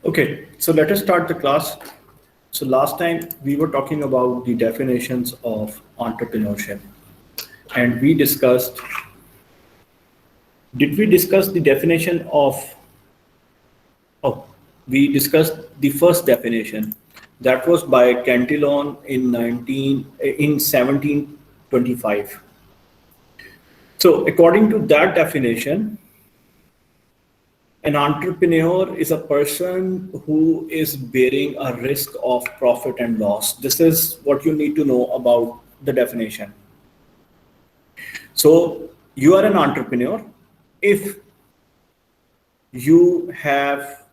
Okay, so let us start the class. So last time we were talking about the definitions of entrepreneurship, and we discussed, did we discuss the definition of, oh, we discussed the first definition that was by Cantillon in 1725. So according to that definition, an entrepreneur is a person who is bearing a risk of profit and loss. This is what you need to know about the definition. So you are an entrepreneur if you have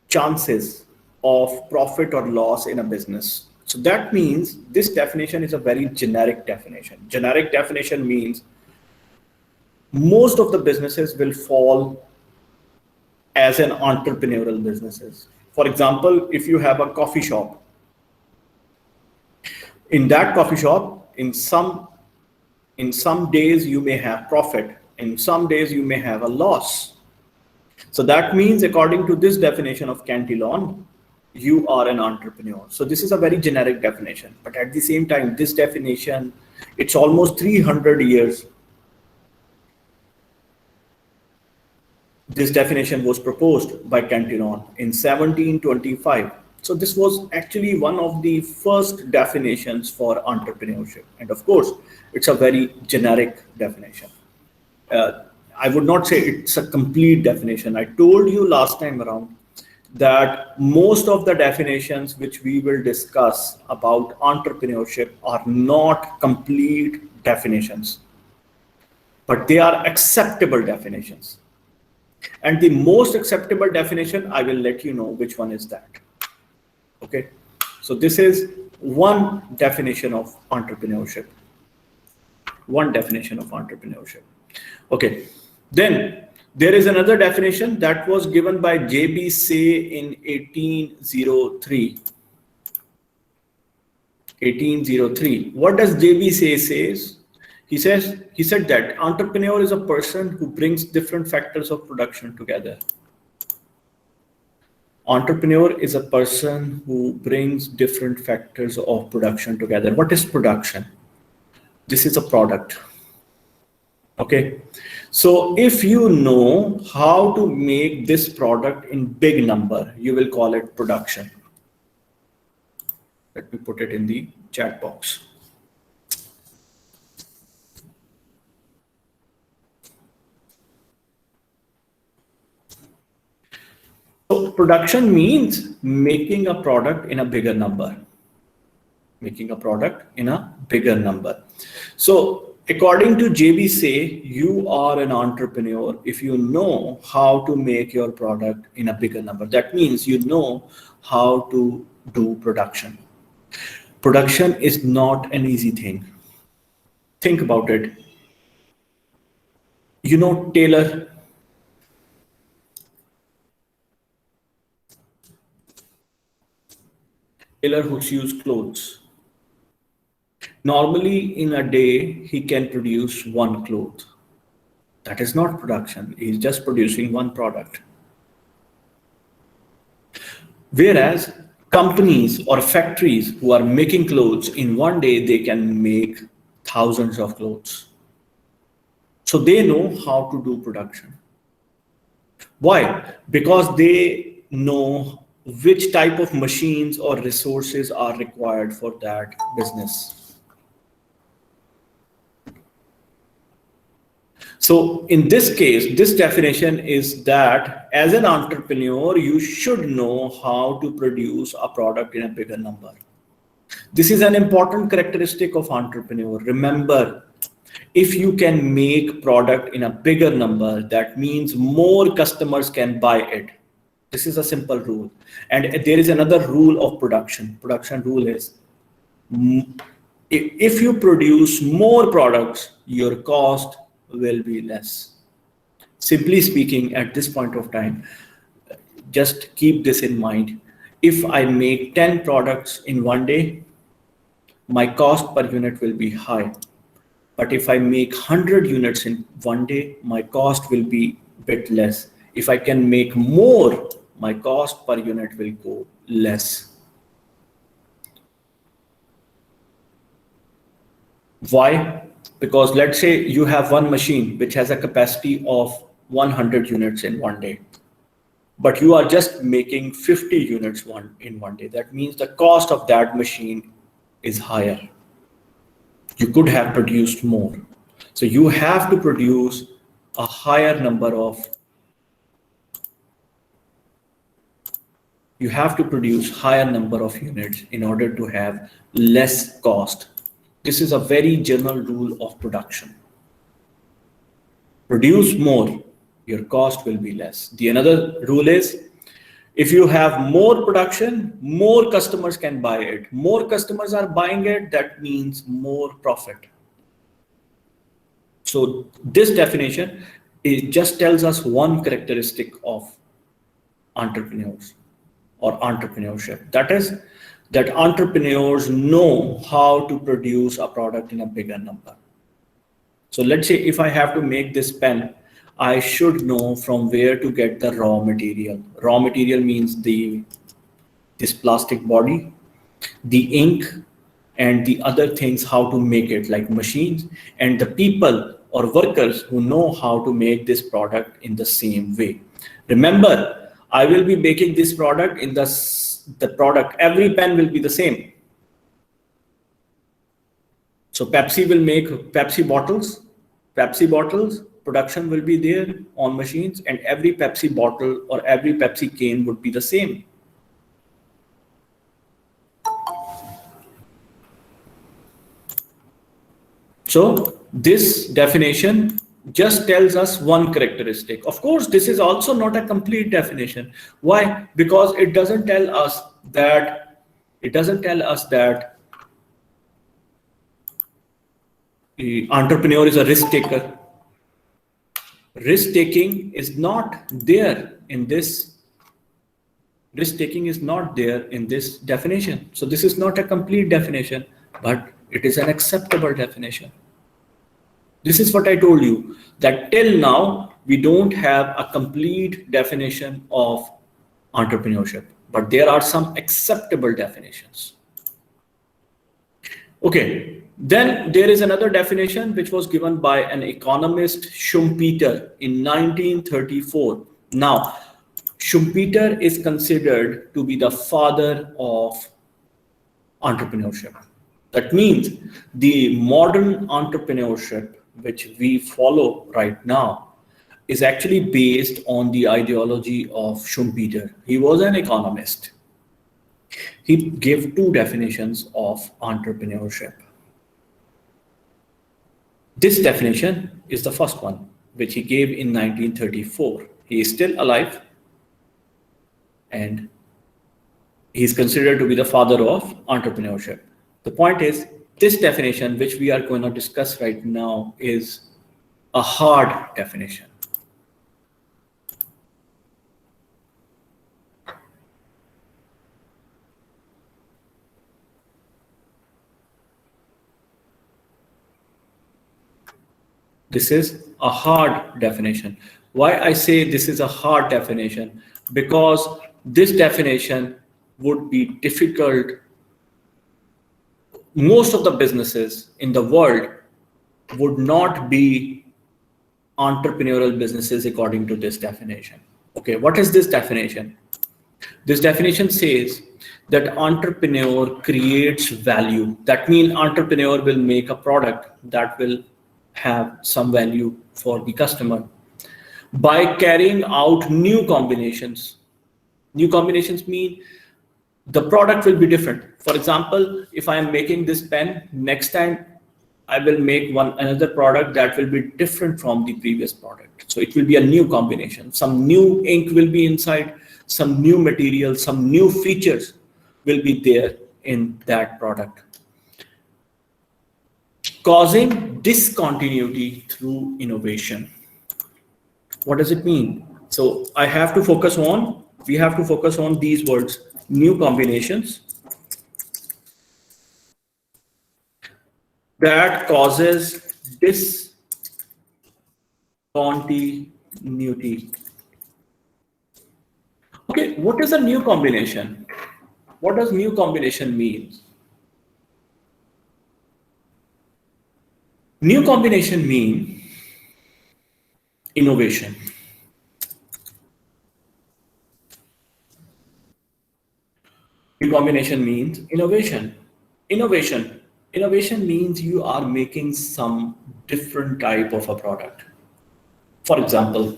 chances of profit or loss in a business. So that means this definition is a very generic definition. Generic definition means most of the businesses will fall as an entrepreneurial businesses. For example, if you have a coffee shop, in that coffee shop, in some days you may have profit, in some days you may have a loss. So that means according to this definition of Cantillon, you are an entrepreneur. So this is a very generic definition, but at the same time, this definition, it's almost 300 years. This definition was proposed by Cantillon in 1725. So this was actually one of the first definitions for entrepreneurship. And of course, it's a very generic definition. I would not say it's a complete definition. I told you last time around that most of the definitions which we will discuss about entrepreneurship are not complete definitions, but they are acceptable definitions. And the most acceptable definition, I will let you know which one is that. Okay, so this is one definition of entrepreneurship. One definition of entrepreneurship. Okay, then there is another definition that was given by J.B. Say in 1803. 1803. What does J.B. Say says? He said that entrepreneur is a person who brings different factors of production together. Entrepreneur is a person who brings different factors of production together. What is production? This is a product. Okay. So if you know how to make this product in big number, you will call it production. Let me put it in the chat box. So production means making a product in a bigger number. Making a product in a bigger number. So according to J.B. Say, you are an entrepreneur if you know how to make your product in a bigger number. That means you know how to do production. Production is not an easy thing. Think about it. You know, tailor who sews clothes. Normally in a day, he can produce one cloth. That is not production. He's just producing one product. Whereas companies or factories who are making clothes, in one day, they can make thousands of clothes. So they know how to do production. Why? Because they know which type of machines or resources are required for that business. So in this case, this definition is that as an entrepreneur, you should know how to produce a product in a bigger number. This is an important characteristic of entrepreneur. Remember, if you can make product in a bigger number, that means more customers can buy it. This is a simple rule. And there is another rule of production. Production rule is, if you produce more products, your cost will be less. Simply speaking, at this point of time, just keep this in mind. If I make 10 products in one day, my cost per unit will be high. But if I make 100 units in one day, my cost will be a bit less. If I can make more my cost per unit will go less. Why? Because let's say you have one machine which has a capacity of 100 units in one day, but you are just making 50 units in one day. That means the cost of that machine is higher. You could have produced more. So you have to produce a higher number of units in order to have less cost. This is a very general rule of production. Produce more, your cost will be less. The another rule is, if you have more production, more customers can buy it. More customers are buying it, that means more profit. So this definition, it just tells us one characteristic of entrepreneurs or entrepreneurship. That is that entrepreneurs know how to produce a product in a bigger number. So let's say if I have to make this pen, I should know from where to get the raw material. Raw material means this plastic body, the ink, and the other things, how to make it, like machines, and the people or workers who know how to make this product in the same way. Remember, I will be making this product in the product, every pen will be the same. So Pepsi will make Pepsi bottles. Pepsi bottles, production will be there on machines, and every Pepsi bottle or every Pepsi can would be the same. So this definition just tells us one characteristic. Of course, this is also not a complete definition. Why? Because it doesn't tell us that the entrepreneur is a risk taker. Risk taking is not there in this. Risk taking is not there in this definition. So this is not a complete definition, but it is an acceptable definition. This is what I told you, that till now, we don't have a complete definition of entrepreneurship, but there are some acceptable definitions. Okay, then there is another definition which was given by an economist, Schumpeter, in 1934. Now, Schumpeter is considered to be the father of entrepreneurship. That means the modern entrepreneurship which we follow right now is actually based on the ideology of Schumpeter. He was an economist. He gave two definitions of entrepreneurship. This definition is the first one, which he gave in 1934. He is still alive, and he is considered to be the father of entrepreneurship. The point is, this definition, which we are going to discuss right now, is a hard definition. This is a hard definition. Why I say this is a hard definition? Because this definition would be difficult. Most of the businesses in the world would not be entrepreneurial businesses according to this definition. Okay, what is this definition? This definition says that entrepreneur creates value. That means entrepreneur will make a product that will have some value for the customer by carrying out new combinations. New combinations mean the product will be different. For example, if I am making this pen, next time I will make another product that will be different from the previous product. So it will be a new combination. Some new ink will be inside, some new material, some new features will be there in that product, causing discontinuity through innovation. What does it mean? So we have to focus on these words: new combinations that causes discontinuity. Okay, Okay, what is a new combination? What does new combination mean? New combination mean innovation. New combination means innovation. Innovation. Innovation means you are making some different type of a product. For example,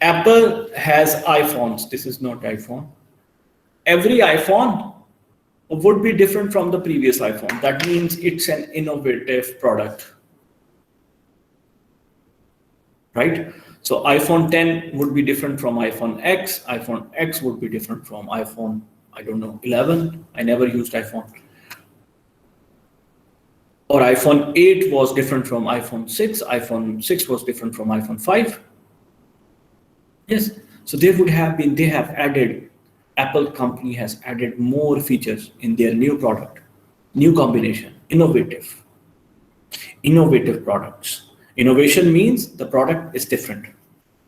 Apple has iPhones. This is not iPhone. Every iPhone would be different from the previous iPhone. That means it's an innovative product, right? So iPhone 10 would be different from iPhone X. iPhone X would be different from iPhone, I don't know, 11. I never used iPhone. Or iPhone 8 was different from iPhone 6. iPhone 6 was different from iPhone 5. Yes. So they have added, Apple company has added more features in their new product, new combination, innovative products. Innovation means the product is different.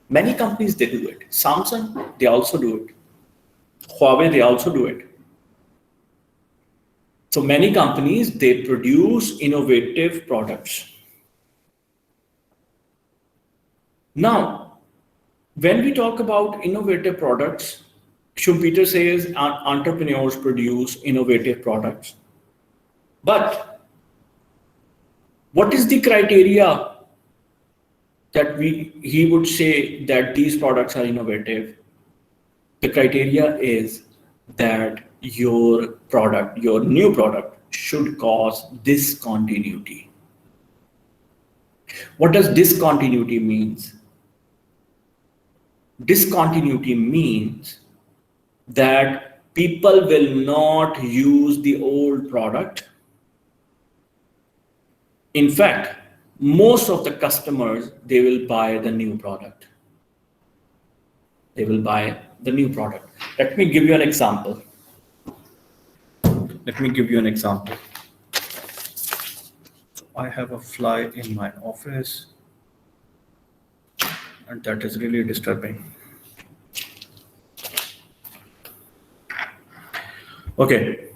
Many companies, they do it. Samsung, they also do it. Huawei, they also do it. So many companies, they produce innovative products. Now, when we talk about innovative products, Schumpeter says entrepreneurs produce innovative products. But what is the criteria that he would say that these products are innovative? The criteria is that your new product should cause discontinuity. What does discontinuity means? Discontinuity means that people will not use the old product. In fact, most of the customers, they will buy the new product. They will buy the new product. Let me give you an example. I have a fly in my office, and that is really disturbing. Okay.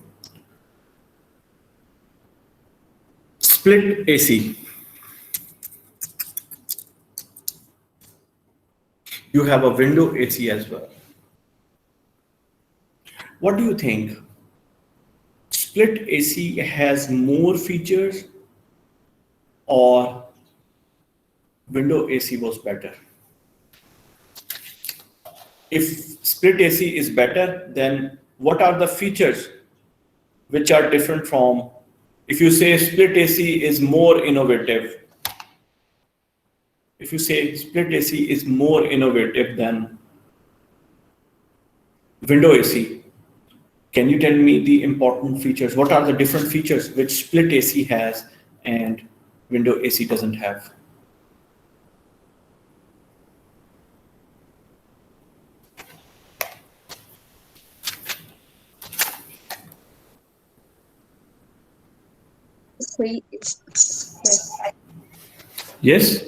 Split AC. You have a window AC as well. What do you think? Split AC has more features or window AC was better? If split AC is better, then what are the features which are different from, if you say split AC is more innovative, if you say split AC is more innovative than window AC, can you tell me the important features? What are the different features which split AC has and window AC doesn't have? Yes?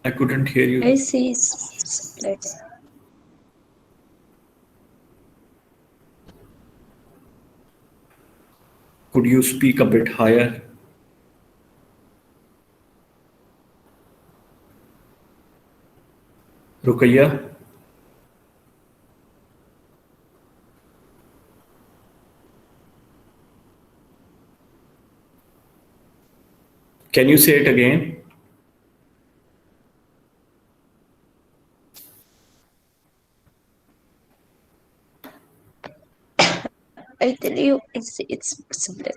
I couldn't hear you. AC is split. Could you speak a bit higher? Rukaiya? Can you say it again? I tell you, it's split.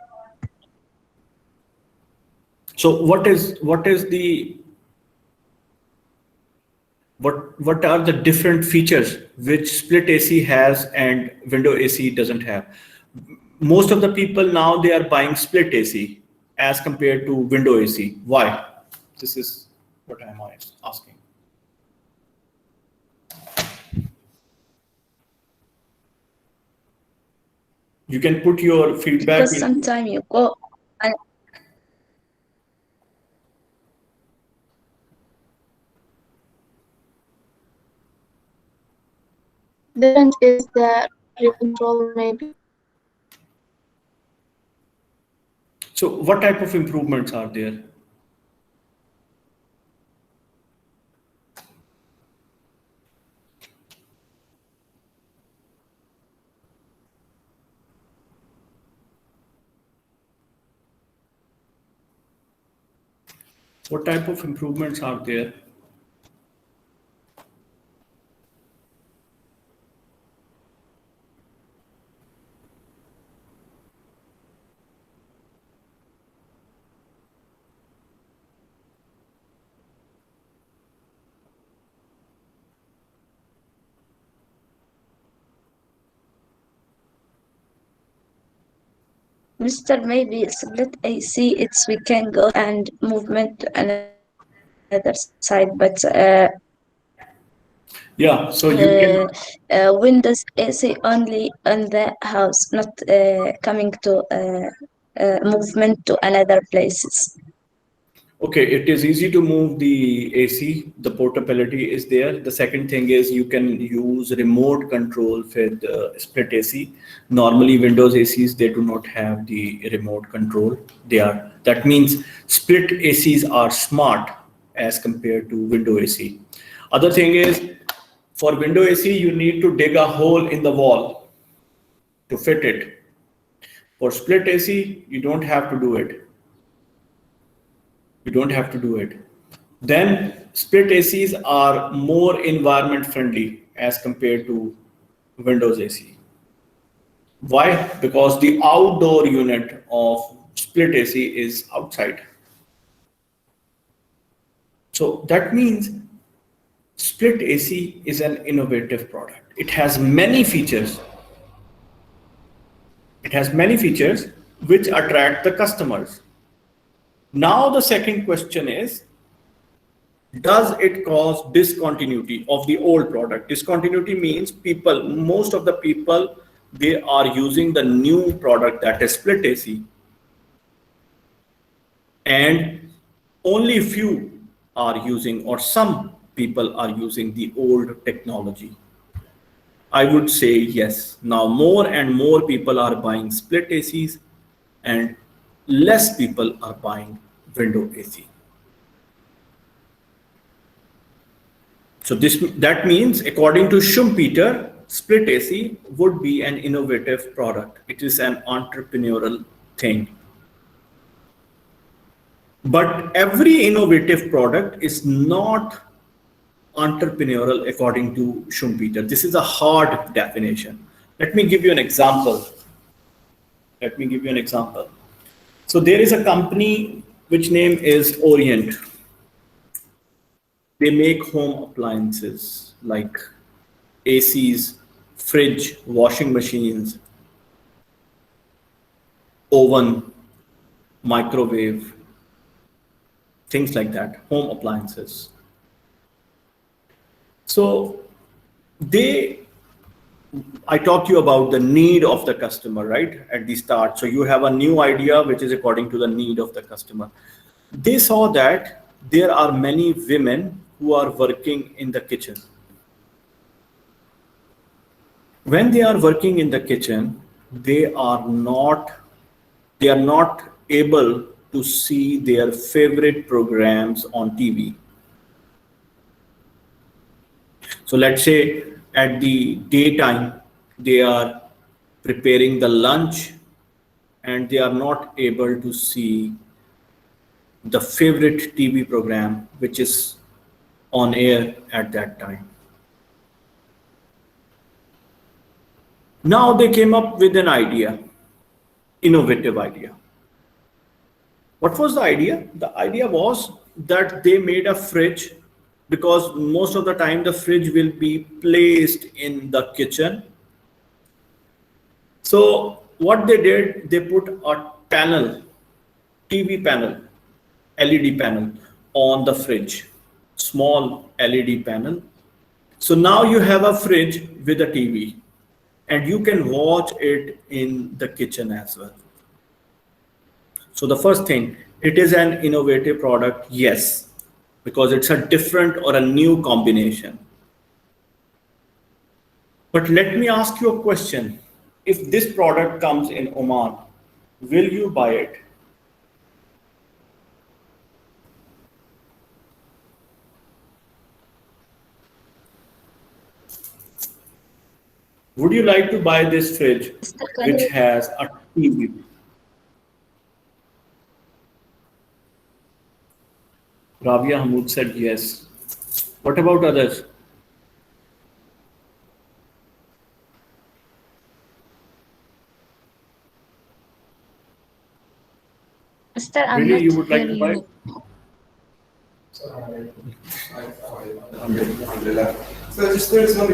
So what are the different features which split AC has and window AC doesn't have? Most of the people now, they are buying split AC as compared to window AC. Why? This is what I'm asking. You can put your feedback Because sometimes you go and different is the remote control, maybe. So what type of improvements are there? What type of improvements are there? Mr. Maybe split AC, it's we can go and movement to another side, but Yeah, so you can. Windows AC only on the house, not coming to movement to another places. Okay, it is easy to move the AC. The portability is there. The second thing is you can use remote control with split AC. Normally, Windows ACs they do not have the remote control. They are that means split ACs are smart as compared to Window AC. Other thing is for Window AC you need to dig a hole in the wall to fit it. For split AC you don't have to do it. You don't have to do it. Then split ACs are more environment friendly as compared to Windows AC. Why? Because the outdoor unit of split AC is outside. So that means split AC is an innovative product. It has many features. It has many features which attract the customers. Now the second question is, does it cause discontinuity of the old product? Discontinuity means most of the people, they are using the new product that is split AC, and only few are using, or some people are using the old technology. I would say yes. Now more and more people are buying split ACs and less people are buying window AC. So that means, according to Schumpeter, split AC would be an innovative product. It is an entrepreneurial thing. But every innovative product is not entrepreneurial according to Schumpeter. This is a hard definition. Let me give you an example. Let me give you an example. So there is a company which name is Orient. They make home appliances like ACs, fridge, washing machines, oven, microwave, things like that, home appliances. So they, I talked to you about the need of the customer, right? At the start. So you have a new idea which is according to the need of the customer. They saw that there are many women who are working in the kitchen. When they are working in the kitchen, they are not they are not able to see their favorite programs on TV. So let's say at the daytime they are preparing the lunch and they are not able to see the favorite TV program which is on air at that time. Now they came up with an idea, innovative idea. What was the idea? The idea was that they made a fridge, because most of the time the fridge will be placed in the kitchen. So what they did, they put a panel, TV panel, LED panel on the fridge, small LED panel. So now you have a fridge with a TV and you can watch it in the kitchen as well. So the first thing, it is an innovative product, yes, because it's a different or a new combination. But let me ask you a question. If this product comes in Oman, will you buy it? Would you like to buy this fridge Mr. Can which you has a TV? Rabia Hamoud said yes. What about others? Mr. I'm Really, not you would hear like to buy it? you. Alhamdulillah. So just there's no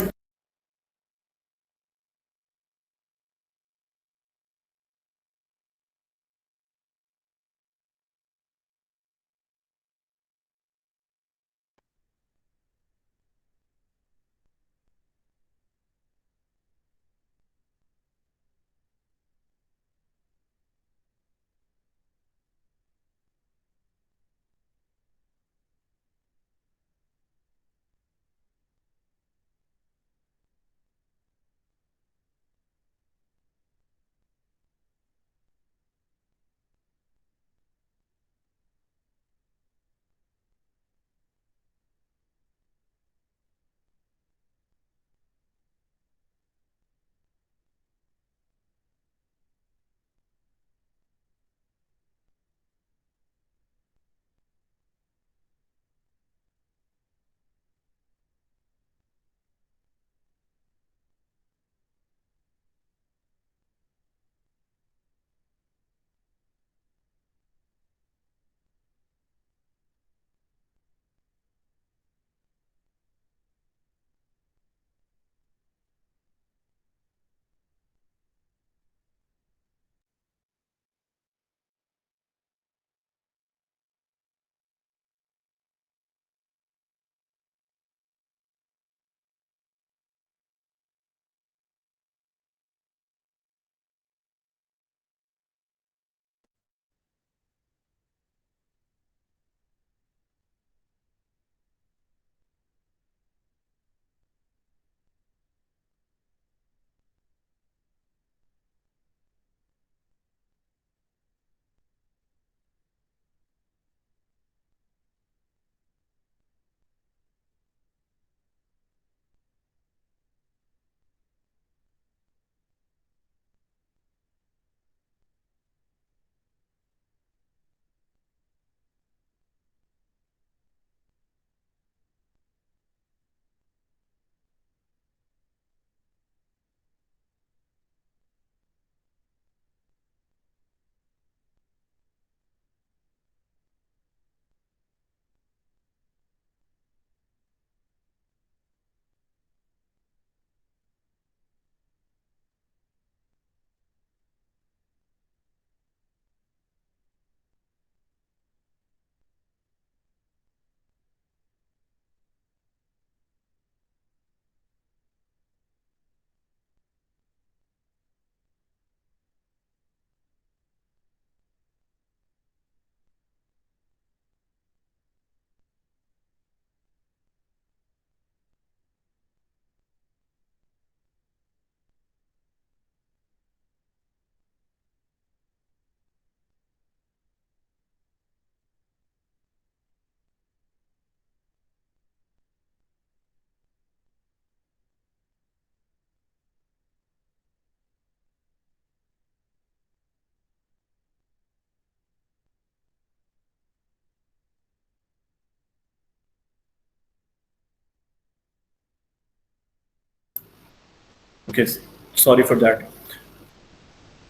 Okay, sorry for that.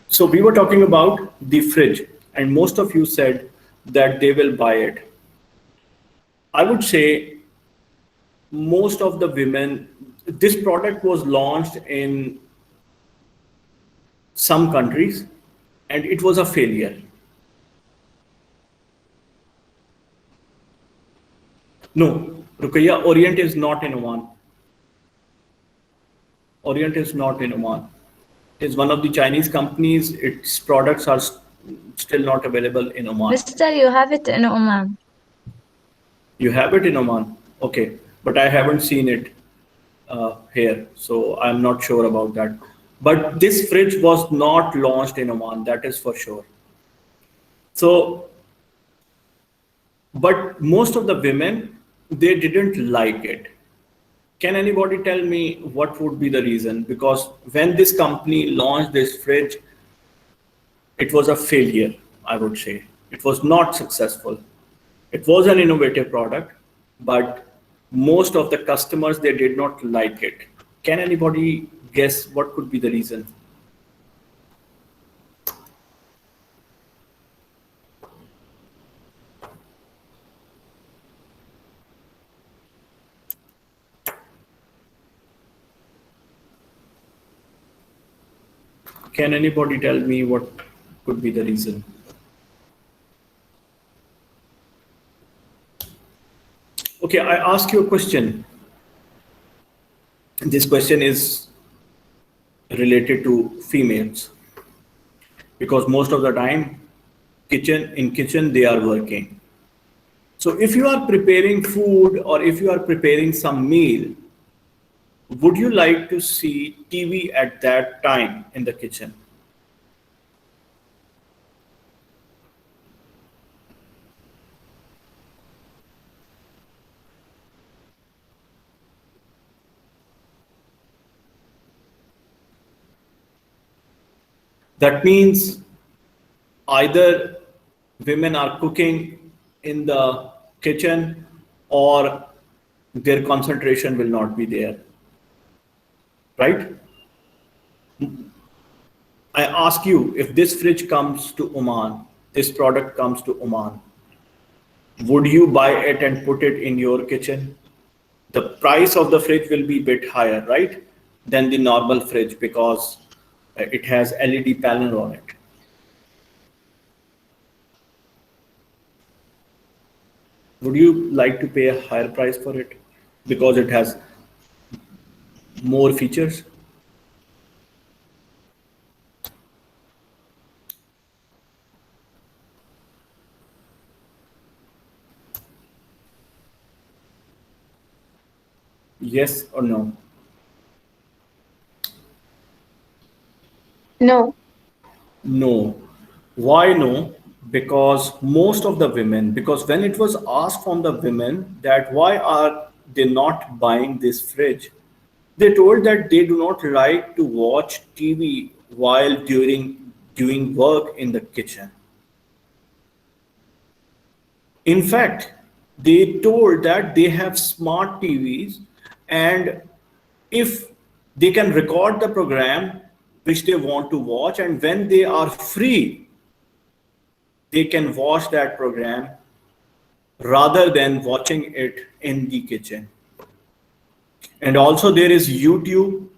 So we were talking about the fridge, and most of you said that they will buy it. I would say most of the women, this product was launched in some countries and it was a failure. No, Ruqayya, Orient is not in Oman. Orient is not in Oman. It is one of the Chinese companies. Its products are still not available in Oman. Mister, you have it in Oman. You have it in Oman? Okay, but I haven't seen it. here, so I'm not sure about that. But this fridge was not launched in Oman, that is for sure. So, but most of the women, they didn't like it. Can anybody tell me what would be the reason? Because when this company launched this fridge, it was a failure, I would say. It was not successful. It was an innovative product, but most of the customers, they did not like it. Can anybody guess what could be the reason? Can anybody tell me what could be the reason? Okay, I ask you a question. This question is related to females because most of the time kitchen they are working. So if you are preparing food or if you are preparing some meal, would you like to see TV at that time in the kitchen? That means either women are cooking in the kitchen or their concentration will not be there, right? I ask you, if this fridge comes to Oman, this product comes to Oman, would you buy it and put it in your kitchen? The price of the fridge will be a bit higher, right, than the normal fridge because it has LED panel on it. Would you like to pay a higher price for it because it has more features? Yes or no? No. No. Why no? Because most of the women, because when it was asked from the women that why are they not buying this fridge, they told that they do not like to watch TV while doing work in the kitchen. In fact, they told that they have smart TVs and if they can record the program which they want to watch and when they are free, they can watch that program rather than watching it in the kitchen. And also there is YouTube.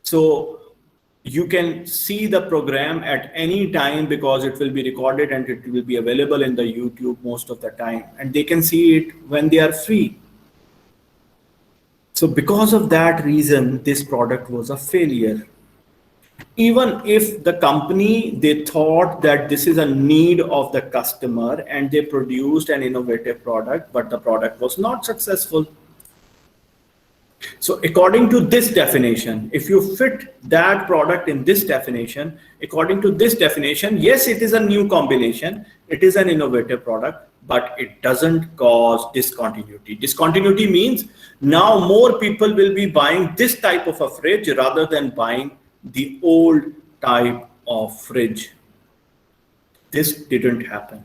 So you can see the program at any time because it will be recorded and it will be available in the YouTube most of the time. And they can see it when they are free. So because of that reason, this product was a failure. Even if the company, they thought that this is a need of the customer and they produced an innovative product, but the product was not successful. So according to this definition, if you fit that product in this definition, according to this definition, yes, it is a new combination. It is an innovative product, but it doesn't cause discontinuity. Discontinuity means now more people will be buying this type of a fridge rather than buying the old type of fridge. This didn't happen.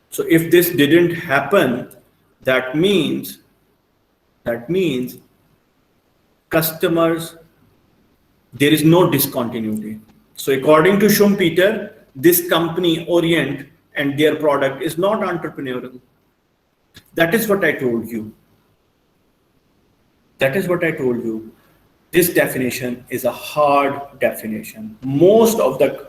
So if this didn't happen, that means customers, there is no discontinuity. So according to Schumpeter, this company Orient and their product is not entrepreneurial. That is what I told you. That is what I told you. This definition is a hard definition.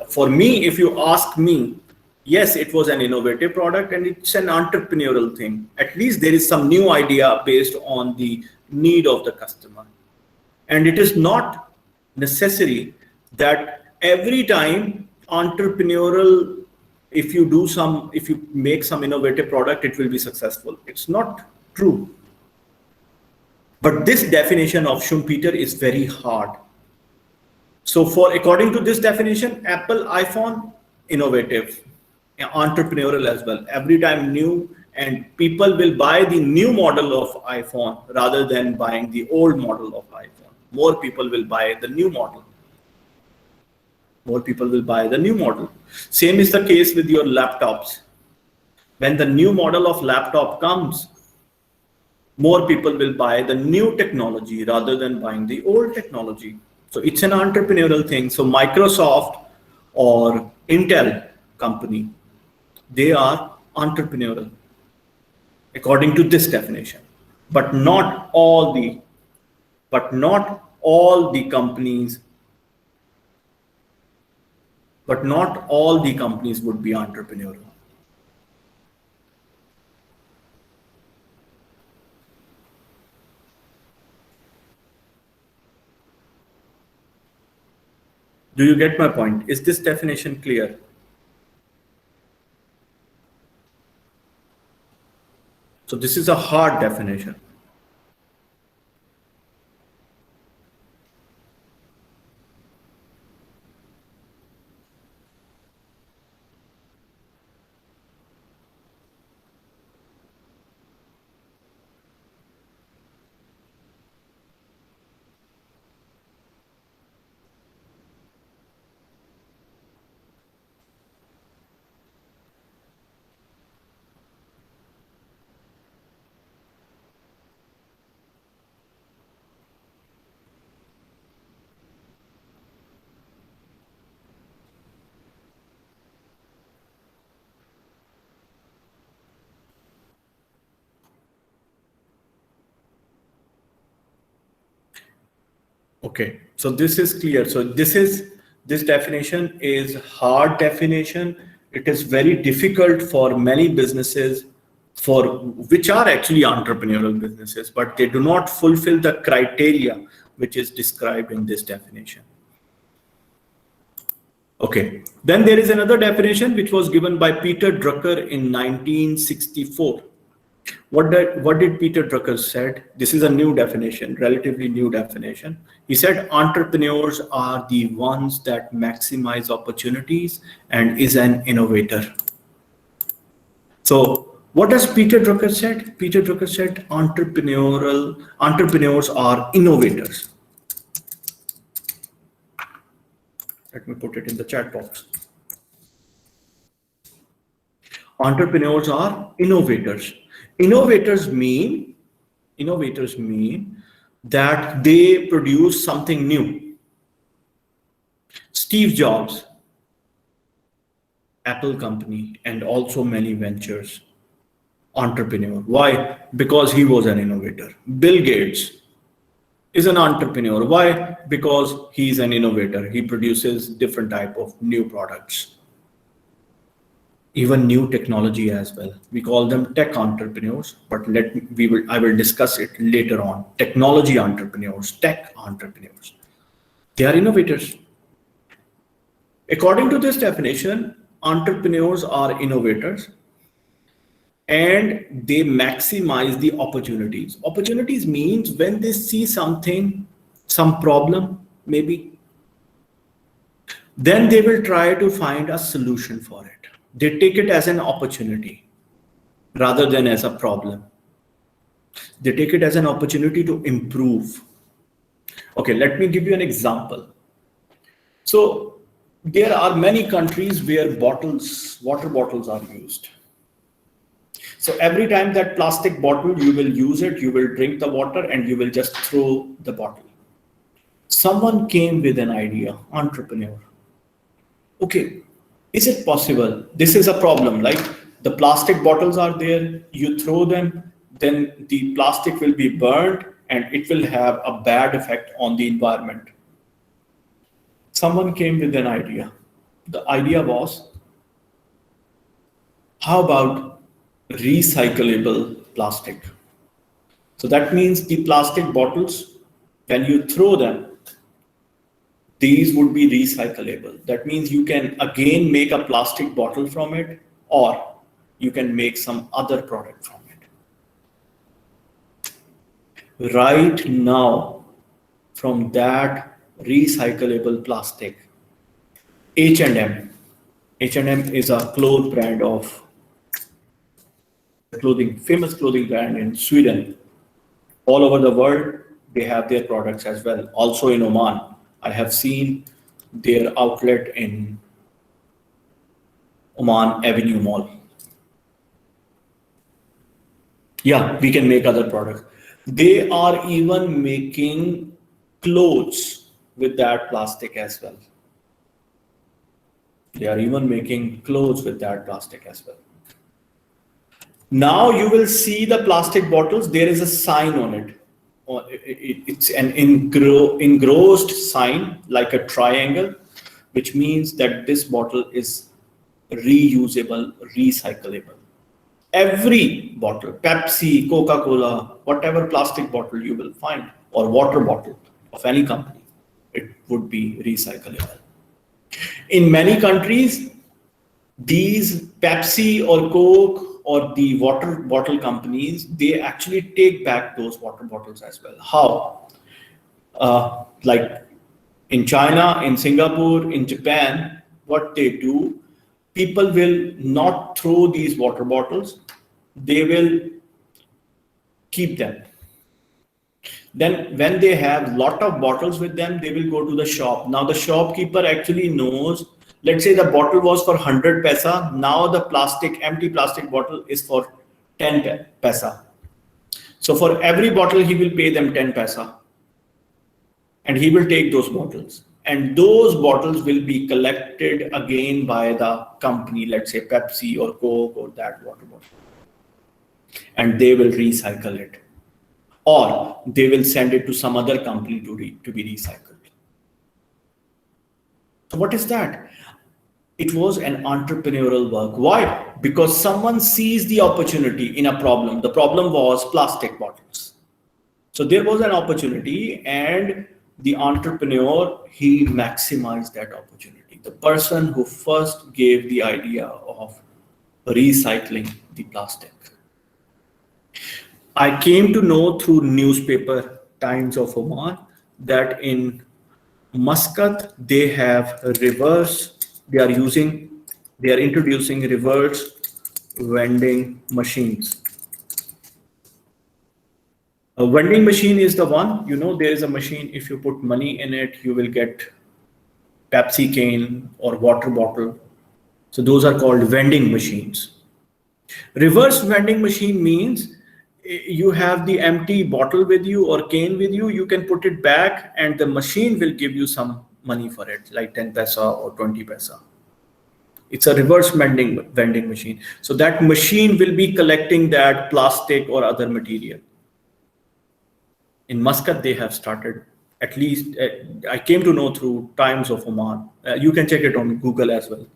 For me, if you ask me, yes, it was an innovative product and it's an entrepreneurial thing. At least there is some new idea based on the need of the customer. And it is not necessary that every time entrepreneurial, if you make some innovative product, it will be successful. It's not true. But this definition of Schumpeter is very hard. So according to this definition, Apple iPhone, innovative, entrepreneurial as well. Every time new, and people will buy the new model of iPhone rather than buying the old model of iPhone. More people will buy the new model. More people will buy the new model. Same is the case with your laptops. When the new model of laptop comes, more people will buy the new technology rather than buying the old technology. So it's an entrepreneurial thing. So Microsoft or Intel company, they are entrepreneurial according to this definition. But not all the companies would be entrepreneurial. Do you get my point? Is this definition clear? So this is a hard definition. Okay, so this is clear. So this definition is hard definition. It is very difficult for many businesses for which are actually entrepreneurial businesses, but they do not fulfill the criteria which is described in this definition. Okay, then there is another definition which was given by Peter Drucker in 1964. What did Peter Drucker said? This is a new definition, relatively new definition. He said entrepreneurs are the ones that maximize opportunities and is an innovator. So what does Peter Drucker said? Peter Drucker said entrepreneurs are innovators. Let me put it in the chat box. Entrepreneurs are innovators. Innovators mean that they produce something new. Steve Jobs, Apple company, and also many ventures, entrepreneur. Why? Because he was an innovator. Bill Gates is an entrepreneur. Why? Because he's an innovator. He produces different type of new products. Even new technology as well. We call them tech entrepreneurs, but I will discuss it later on. Technology entrepreneurs, tech entrepreneurs. They are innovators. According to this definition, entrepreneurs are innovators and they maximize the opportunities. Opportunities means when they see something, some problem maybe, then they will try to find a solution for it. They take it as an opportunity rather than as a problem. They take it as an opportunity to improve. Okay, let me give you an example. So there are many countries where water bottles are used. So every time that plastic bottle, you will use it, you will drink the water and you will just throw the bottle. Someone came with an idea, entrepreneur. Okay, is it possible? This is a problem, like the plastic bottles are there, you throw them, then the plastic will be burned and it will have a bad effect on the environment. Someone came with an idea. The idea was, how about recyclable plastic? So that means the plastic bottles, when you throw them, these would be recyclable. That means you can again make a plastic bottle from it, or you can make some other product from it. right now from that recyclable plastic. H&M. H&M is a clothes brand of clothing, famous clothing brand in Sweden. All over the world, they have their products as well. Also in Oman, I have seen their outlet in Oman Avenue Mall. Yeah, we can make other products. They are even making clothes with that plastic as well. They are even making clothes with that plastic as well. Now you will see the plastic bottles, there is a sign on it. It's an engrossed sign like a triangle, which means that this bottle is reusable, recyclable. Every bottle, Pepsi, Coca-Cola, whatever plastic bottle you will find, or water bottle of any company, it would be recyclable. In many countries, these Pepsi or Coke or the water bottle companies, they actually take back those water bottles as well. How? Like in China, in Singapore, in Japan, what they do, people will not throw these water bottles, they will keep them. Then when they have lot of bottles with them, they will go to the shop. Now the shopkeeper actually knows, let's say the bottle was for 100 paisa, now the empty plastic bottle is for 10 paisa. So for every bottle, he will pay them 10 paisa. And he will take those bottles. And those bottles will be collected again by the company, let's say Pepsi or Coke or that water bottle. And they will recycle it. Or they will send it to some other company to be recycled. So what is that? It was an entrepreneurial work. Why? Because someone sees the opportunity in a problem. The problem was plastic bottles. So there was an opportunity and the entrepreneur, he maximized that opportunity. The person who first gave the idea of recycling the plastic. I came to know through newspaper Times of Oman that in Muscat they have they are introducing reverse vending machines. A vending machine is the one, there is a machine, if you put money in it, you will get Pepsi cane or water bottle. So those are called vending machines. Reverse vending machine means you have the empty bottle with you or cane with you, you can put it back and the machine will give you some money for it, like 10 paisa or 20 paisa. It's a reverse vending machine. So that machine will be collecting that plastic or other material. In Muscat, they have started, at least I came to know through Times of Oman. You can check it on Google as well.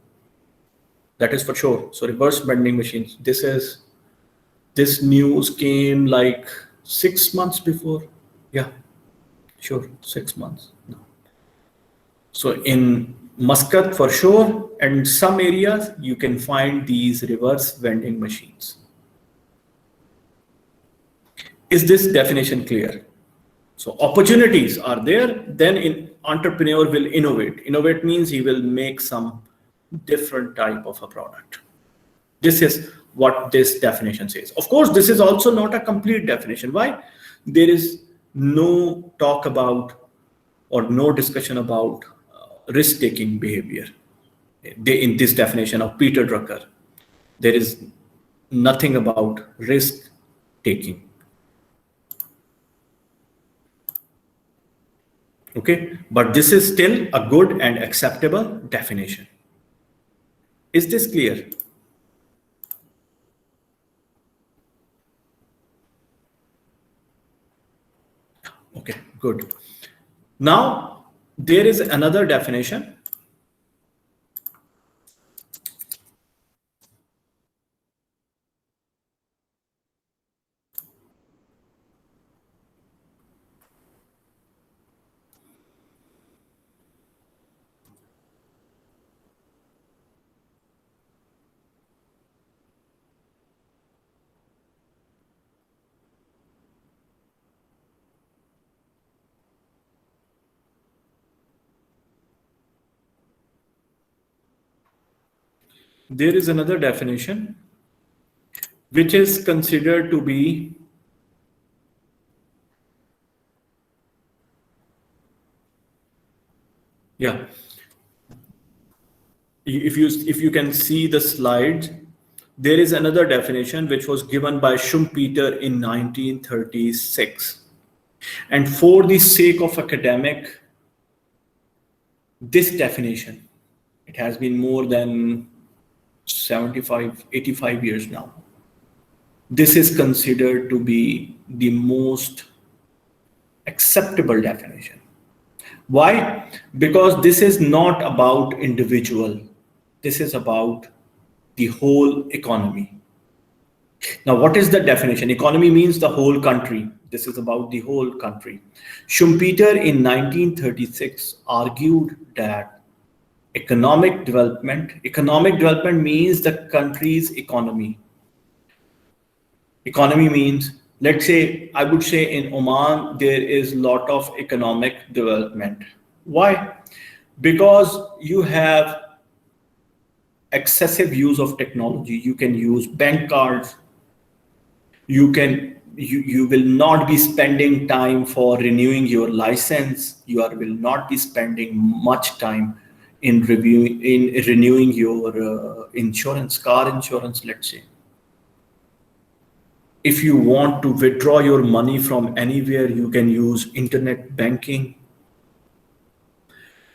That is for sure. So reverse vending machines. This news came like 6 months before. Yeah, sure, 6 months. No. So in Muscat for sure, and some areas you can find these reverse vending machines. Is this definition clear? So opportunities are there, then entrepreneur will innovate. Innovate means he will make some different type of a product. This is what this definition says. Of course, this is also not a complete definition. Why? There is no talk about or no discussion about risk-taking behavior. In this definition of Peter Drucker, there is nothing about risk-taking. Okay, but this is still a good and acceptable definition. Is this clear? Okay, good. Now, there is another definition. There is another definition which is considered to be yeah. If you can see the slides, there is another definition which was given by Schumpeter in 1936. And for the sake of academic, this definition, it has been more than 75, 85 years now. This is considered to be the most acceptable definition. Why? Because this is not about individual. This is about the whole economy. Now, what is the definition? Economy means the whole country. This is about the whole country. Schumpeter in 1936 argued that economic development means the country's economy. Economy means, let's say, I would say in Oman, there is a lot of economic development. Why? Because you have excessive use of technology. You can use bank cards. You will not be spending time for renewing your license. Will not be spending much time in renewing your insurance, car insurance, let's say. If you want to withdraw your money from anywhere, you can use internet banking.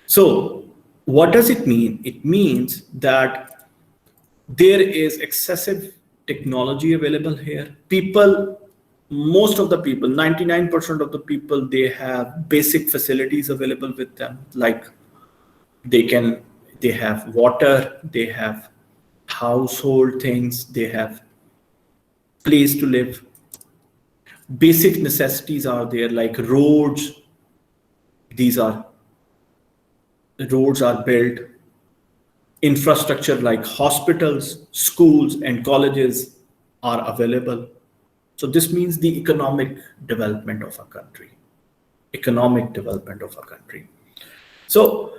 So what does it mean? It means that there is excessive technology available here. Most of the people, 99% of the people, they have basic facilities available with them. Like they have water, they have household things, they have place to live. Basic necessities are there, like roads. Roads are built. Infrastructure like hospitals, schools, and colleges are available. So this means the economic development of a country. So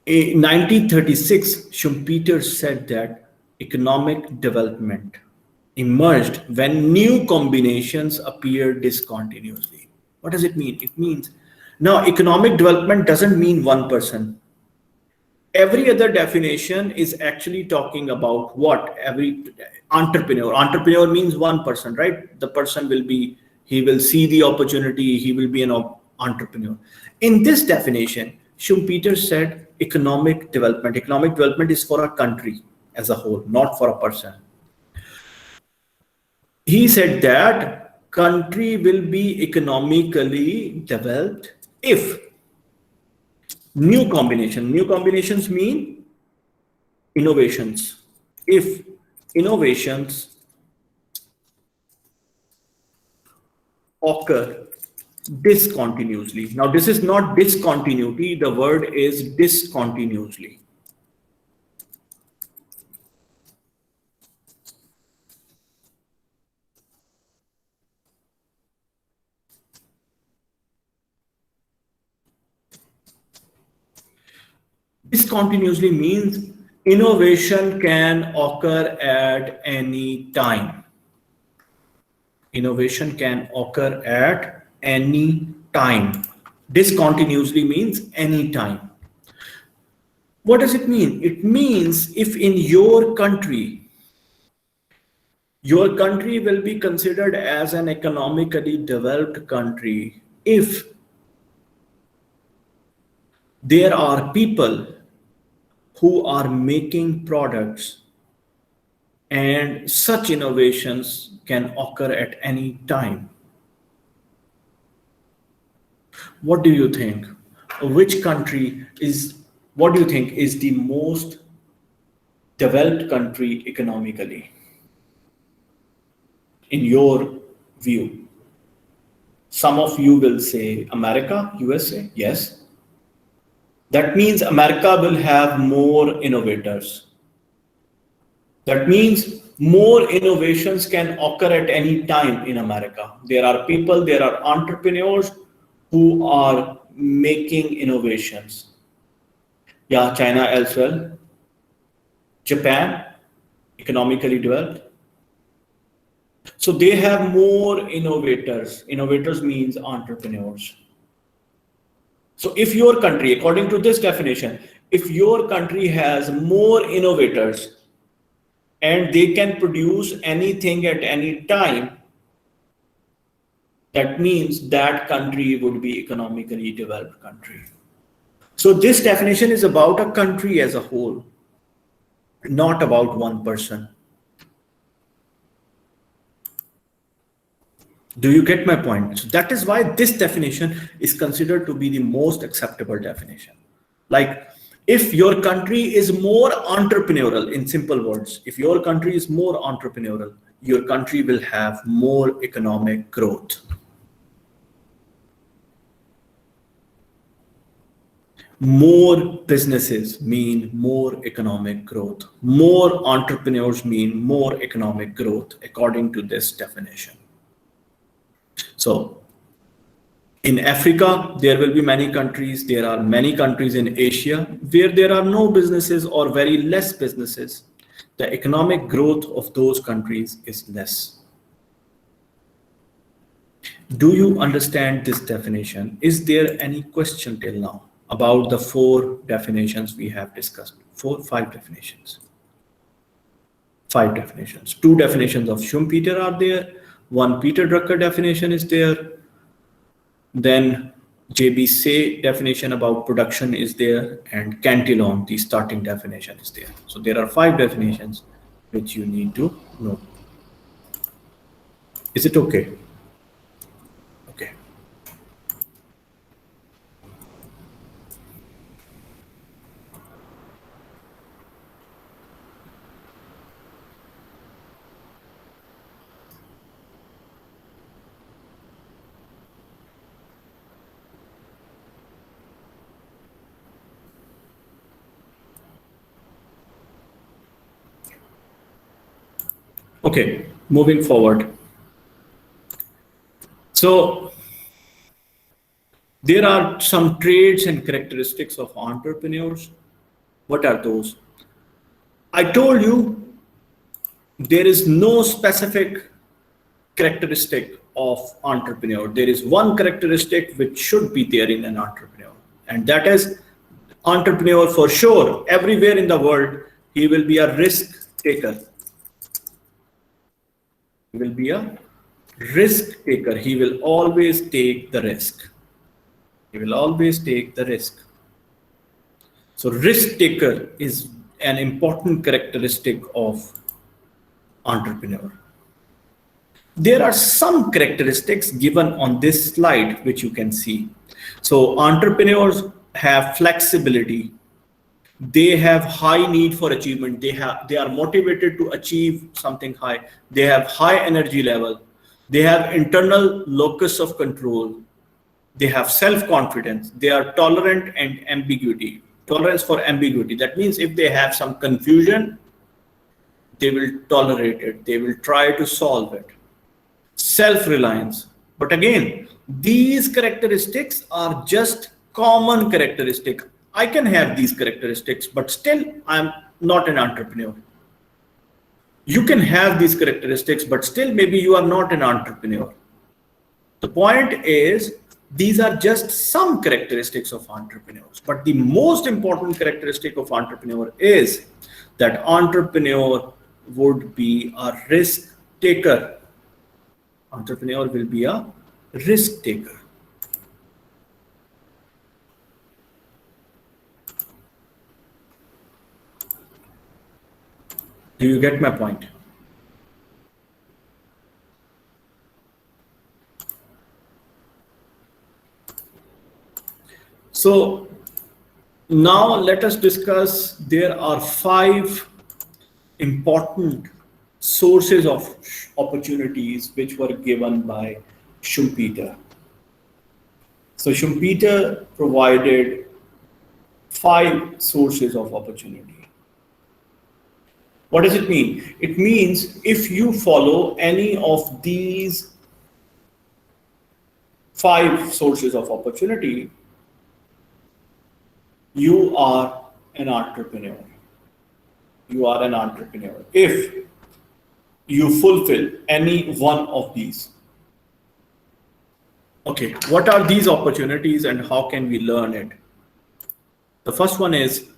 in 1936, Schumpeter said that economic development emerged when new combinations appeared discontinuously. What does it mean? It means now economic development doesn't mean one person. Every other definition is actually talking about what? Every entrepreneur means one person, right? The person he will see the opportunity, he will be an entrepreneur. In this definition, Schumpeter said economic development is for a country as a whole, not for a person. He said that country will be economically developed if new combinations mean innovations. If innovations occur discontinuously. Now, this is not discontinuity, the word is discontinuously. Discontinuously means innovation can occur at any time. Innovation can occur at any time. Discontinuously means any time. What does it mean? It means if in your country will be considered as an economically developed country if there are people who are making products, and such innovations can occur at any time. What do you think? What do you think is the most developed country economically? In your view? Some of you will say America, USA, yes. That means America will have more innovators. That means more innovations can occur at any time in America. There are people, there are entrepreneurs who are making innovations. Yeah, China as well. Japan, economically developed. So they have more innovators. Innovators means entrepreneurs. So if your country, according to this definition, if your country has more innovators and they can produce anything at any time, that means that country would be economically developed country. So this definition is about a country as a whole, not about one person. Do you get my point? So that is why this definition is considered to be the most acceptable definition. Like, if your country is more entrepreneurial, in simple words, if your country is more entrepreneurial, your country will have more economic growth. More businesses mean more economic growth. More entrepreneurs mean more economic growth, according to this definition. So in Africa, there will be many countries. There are many countries in Asia where there are no businesses or very less businesses. The economic growth of those countries is less. Do you understand this definition? Is there any question till now about the 4 definitions we have discussed? 5 definitions. 5 definitions. 2 definitions of Schumpeter are there. 1 Peter Drucker definition is there. Then J.B. Say definition about production is there, and Cantillon, the starting definition, is there. So there are 5 definitions which you need to know. Is it okay? Okay. Okay, moving forward. So there are some traits and characteristics of entrepreneurs. What are those? I told you there is no specific characteristic of entrepreneur. There is one characteristic which should be there in an entrepreneur, and that is entrepreneur for sure. Everywhere in the world, he will be a risk taker. He will be a risk taker. He will always take the risk. He will always take the risk. So risk taker is an important characteristic of entrepreneur. There are some characteristics given on this slide which you can see. So entrepreneurs have flexibility. They have high need for achievement. They are motivated to achieve something high. They have high energy level. They have internal locus of control. They have self-confidence. They are tolerant and ambiguity. Tolerance for ambiguity. That means if they have some confusion, they will tolerate it. They will try to solve it. Self-reliance. But again, these characteristics are just common characteristics. I can have these characteristics, but still I'm not an entrepreneur. You can have these characteristics, but still maybe you are not an entrepreneur. The point is, these are just some characteristics of entrepreneurs. But the most important characteristic of entrepreneur is that entrepreneur would be a risk taker. Entrepreneur will be a risk taker. Do you get my point? So now let us discuss, there are 5 important sources of opportunities which were given by Schumpeter. So Schumpeter provided 5 sources of opportunity. What does it mean? It means if you follow any of these 5 sources of opportunity, you are an entrepreneur. you are an entrepreneur if you fulfill any one of these. Okay, what are these opportunities and how can we learn it? The first one is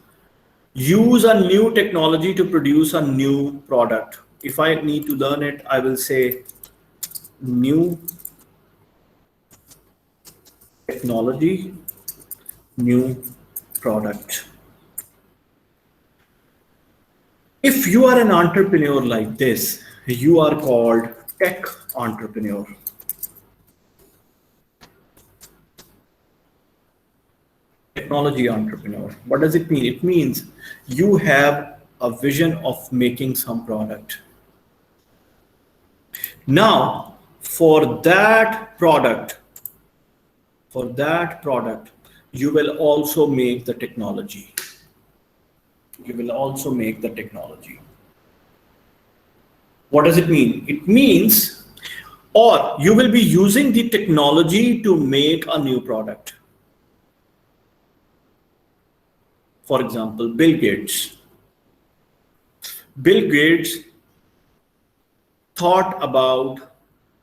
use a new technology to produce a new product. If I need to learn it, I will say new technology, new product. If you are an entrepreneur like this, you are called tech entrepreneur. Technology entrepreneur. What does it mean? It means you have a vision of making some product. Now, for that product, you will also make the technology. You will also make the technology. What does it mean? It means, or you will be using the technology to make a new product. For example, Bill Gates. Bill Gates thought about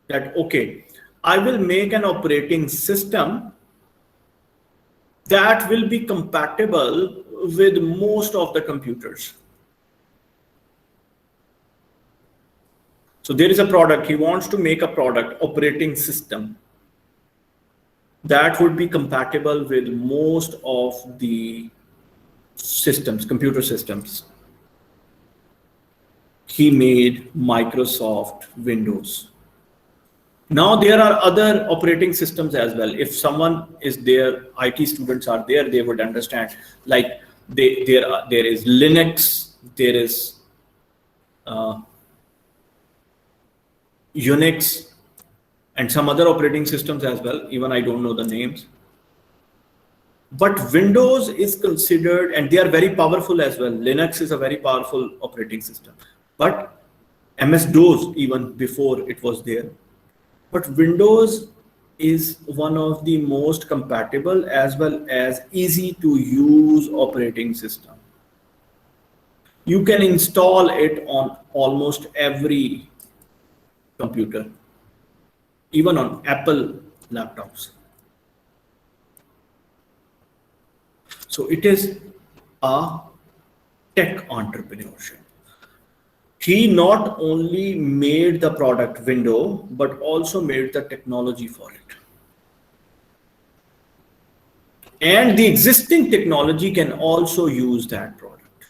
that, okay, I will make an operating system that will be compatible with most of the computers. So there is a product, he wants to make a product, operating system, that would be compatible with most of the systems, computer systems. He made Microsoft Windows. Now there are other operating systems as well. If someone is there, IT students are there, they would understand. Like there is Linux, there is Unix, and some other operating systems as well. Even I don't know the names. But Windows is considered, and they are very powerful as well. Linux is a very powerful operating system. But MS-DOS, even before it was there. But Windows is one of the most compatible as well as easy to use operating system. You can install it on almost every computer, even on Apple laptops. So it is a tech entrepreneurship. He not only made the product window, but also made the technology for it. And the existing technology can also use that product.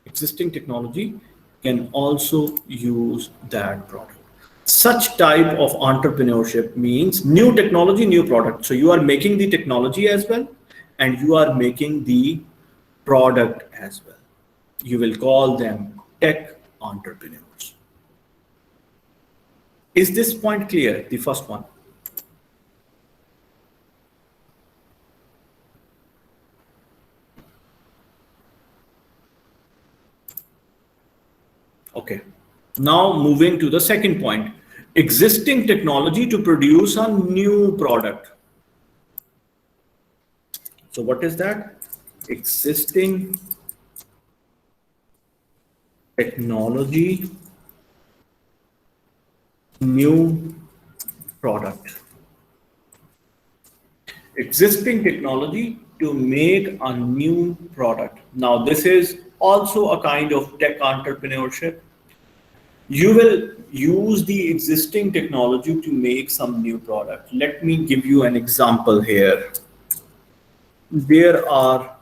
Existing technology can also use that product. Such type of entrepreneurship means new technology, new product. So you are making the technology as well, and you are making the product as well. You will call them tech entrepreneurs. Is this point clear? The first one. Okay. Now moving to the second point. Existing technology to produce a new product. So what is that? Existing technology, new product. Existing technology to make a new product. Now this is also a kind of tech entrepreneurship. You will use the existing technology to make some new product. Let me give you an example here. There are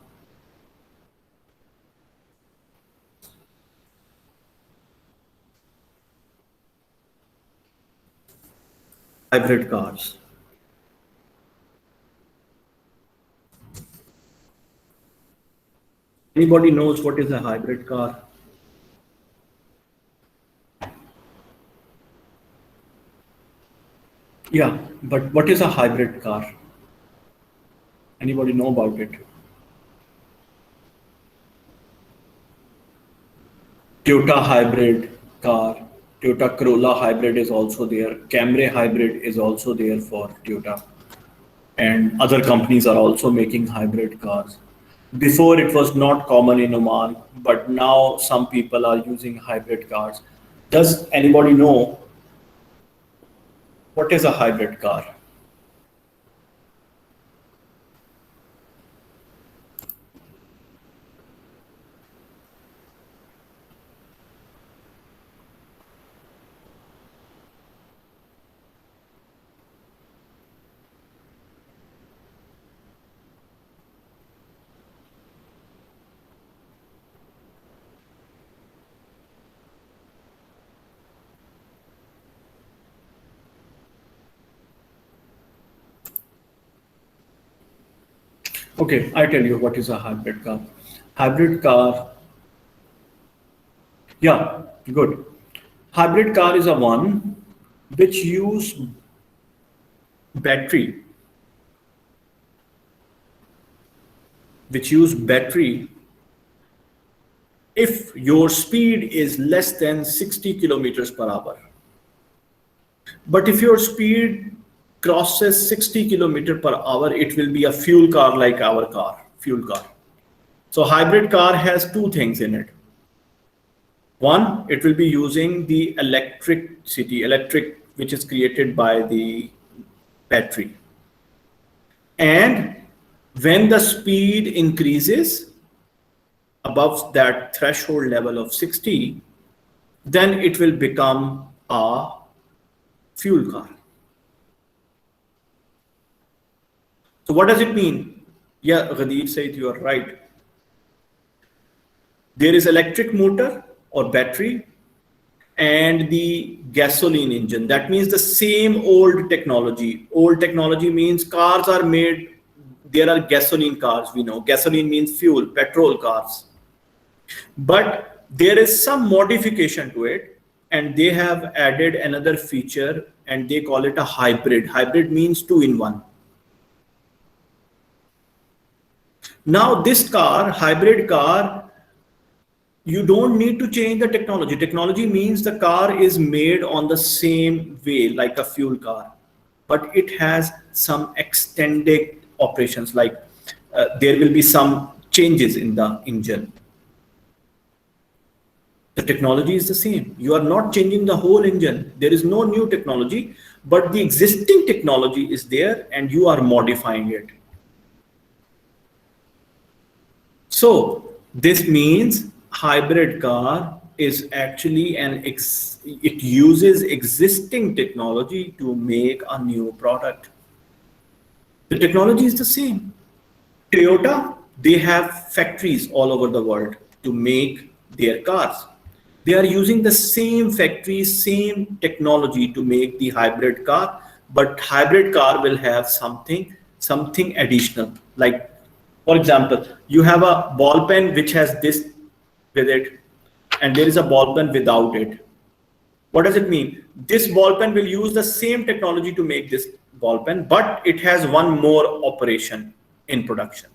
hybrid cars. Anybody knows what is a hybrid car? Yeah, but what is a hybrid car? Anybody know about it? Toyota hybrid car, Toyota Corolla hybrid is also there. Camry hybrid is also there for Toyota. And other companies are also making hybrid cars. Before it was not common in Oman, but now some people are using hybrid cars. Does anybody know what is a hybrid car? Okay, I tell you what is a hybrid car. Hybrid car, yeah, good. Hybrid car is a one which use battery, if your speed is less than 60 kilometers per hour. But if your speed crosses 60 kilometers per hour, it will be a fuel car like our car, fuel car. So hybrid car has two things in it. One, it will be using the electric which is created by the battery. And when the speed increases above that threshold level of 60, then it will become a fuel car. So what does it mean? Yeah, Ghadir said you are right. There is electric motor or battery and the gasoline engine. That means the same old technology. Old technology means cars are made, there are gasoline cars, we know. Gasoline means fuel, petrol cars. But there is some modification to it, and they have added another feature and they call it a hybrid. Hybrid means 2-in-1. Now this car, hybrid car, you don't need to change the technology. Technology means the car is made on the same way like a fuel car, but it has some extended operations, like there will be some changes in the engine. The technology is the same. You are not changing the whole engine. There is no new technology, but the existing technology is there and you are modifying it. So this means hybrid car is actually it uses existing technology to make a new product. The technology is the same. Toyota, they have factories all over the world to make their cars. They are using the same factories, same technology to make the hybrid car, but hybrid car will have something additional. Like, for example, you have a ball pen which has this with it, and there is a ball pen without it. What does it mean? This ball pen will use the same technology to make this ball pen, but it has one more operation in production,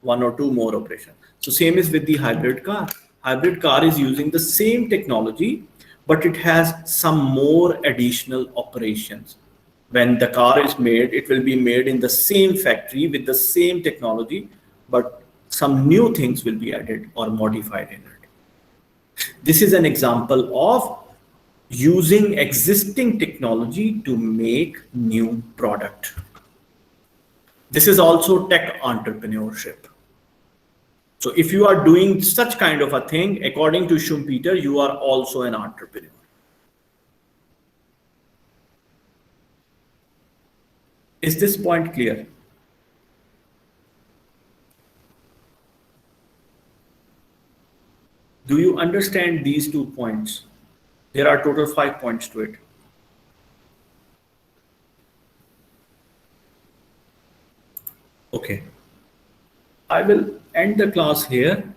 one or two more operations. So same is with the hybrid car. Hybrid car is using the same technology, but it has some more additional operations. When the car is made, it will be made in the same factory with the same technology, but some new things will be added or modified in it. This is an example of using existing technology to make new product. This is also tech entrepreneurship. So if you are doing such kind of a thing, according to Schumpeter, you are also an entrepreneur. Is this point clear? Do you understand these 2 points? There are total 5 points to it. Okay. I will end the class here.